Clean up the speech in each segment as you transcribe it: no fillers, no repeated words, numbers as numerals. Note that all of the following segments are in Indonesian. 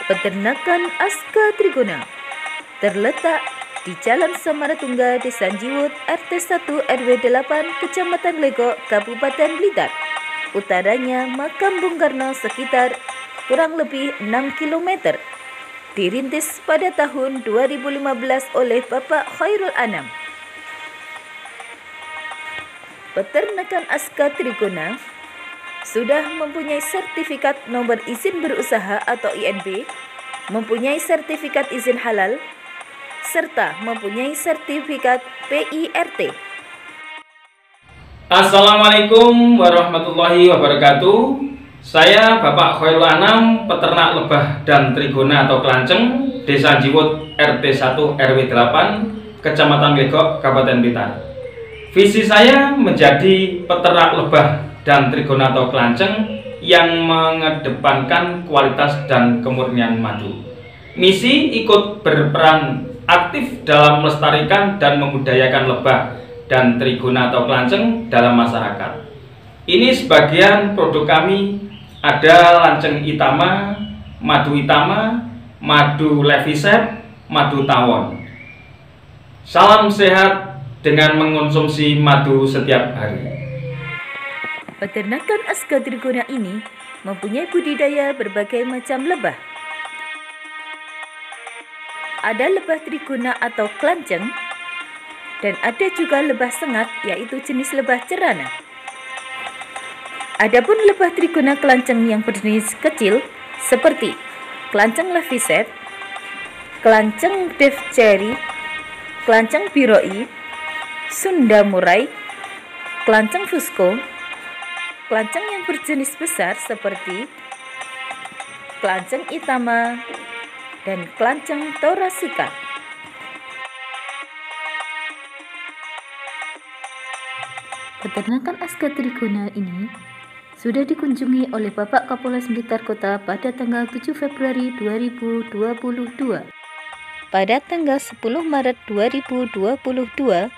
Peternakan Aska Trigona terletak di Jalan Samaratungga, Desa Jiwut, RT 1 RW 8, Kecamatan Legok, Kabupaten Blitar. Utaranya Makam Bung Karno sekitar kurang lebih 6 km. Dirintis pada tahun 2015 oleh Bapak Khairul Anam. Peternakan Aska Trigona sudah mempunyai sertifikat nomor izin berusaha atau INB, mempunyai sertifikat izin halal, serta mempunyai sertifikat PIRT. Assalamualaikum warahmatullahi wabarakatuh. Saya Bapak Khairul Anam, peternak lebah dan trigona atau kelanceng, Desa Jiwut, RT 1 RW 8, Kecamatan Legok, Kabupaten Blitar. Visi saya menjadi peternak lebah dan trigona atau kelanceng yang mengedepankan kualitas dan kemurnian madu. Misi ikut berperan aktif dalam melestarikan dan membudayakan lebah dan trigona atau kelanceng dalam masyarakat. Ini sebagian produk kami, ada lanceng itama, madu levisep, madu tawon. Salam sehat dengan mengonsumsi madu setiap hari. Peternakan Aska Trigona ini mempunyai budidaya berbagai macam lebah. Ada lebah trigona atau kelanceng, dan ada juga lebah sengat, yaitu jenis lebah cerana. Adapun lebah trigona kelanceng yang berjenis kecil seperti kelanceng levisep, kelanceng devceri, kelanceng biroi, Sunda murai, kelanceng fusco, kelanceng yang berjenis besar seperti kelanceng itama dan kelanceng thoracea. Peternakan Aska Trigona ini sudah dikunjungi oleh Bapak Kapolres Blitar Kota pada tanggal 7 Februari 2022. Pada tanggal 10 Maret 2022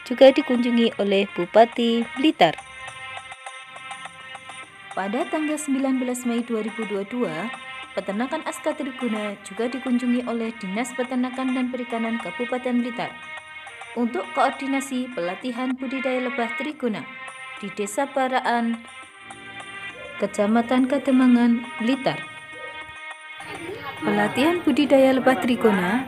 juga dikunjungi oleh Bupati Blitar. Pada tanggal 19 Mei 2022, Peternakan Aska Trigona juga dikunjungi oleh Dinas Peternakan dan Perikanan Kabupaten Blitar untuk koordinasi pelatihan budidaya lebah trigona di Desa Paraan, Kecamatan Kademangan, Blitar. Pelatihan budidaya lebah trigona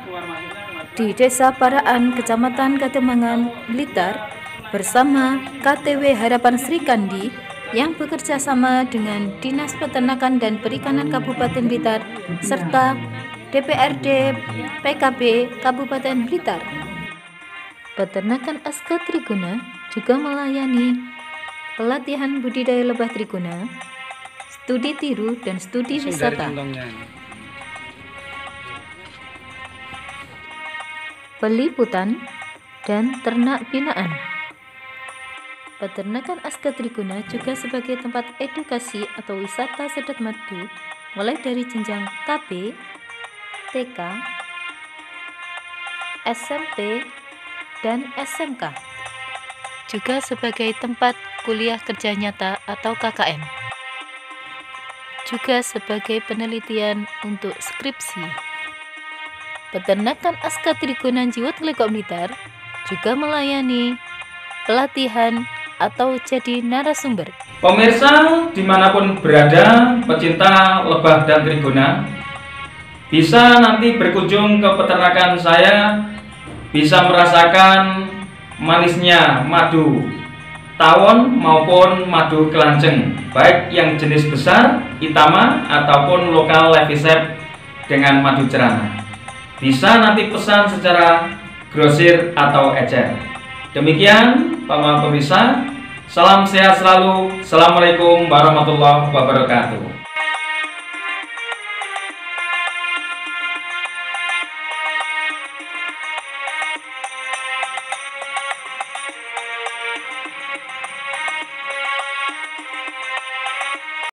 di Desa Paraan, Kecamatan Kademangan, Blitar bersama KTW Harapan Sri Kandi yang bekerja sama dengan Dinas Peternakan dan Perikanan Kabupaten Blitar serta DPRD PKB Kabupaten Blitar. Peternakan Aska Trigona juga melayani pelatihan budidaya lebah trigona, studi tiru dan studi wisata, peliputan, dan ternak binaan. Peternakan Aska Trigona juga sebagai tempat edukasi atau wisata sedot madu mulai dari jenjang KB, TK, SMP, dan SMK. Juga sebagai tempat kuliah kerja nyata atau KKN. Juga sebagai penelitian untuk skripsi. Peternakan Aska Trigona Jiwut Legok Blitar juga melayani pelatihan atau jadi narasumber. Pemirsa dimanapun berada, pecinta lebah dan trigona, bisa nanti berkunjung ke peternakan saya, bisa merasakan manisnya madu tawon maupun madu kelanceng, baik yang jenis besar, itama, ataupun lokal levisep dengan madu cerana. Bisa nanti pesan secara grosir atau ecer. Demikian para pemirsa, salam sehat selalu. Assalamualaikum warahmatullahi wabarakatuh.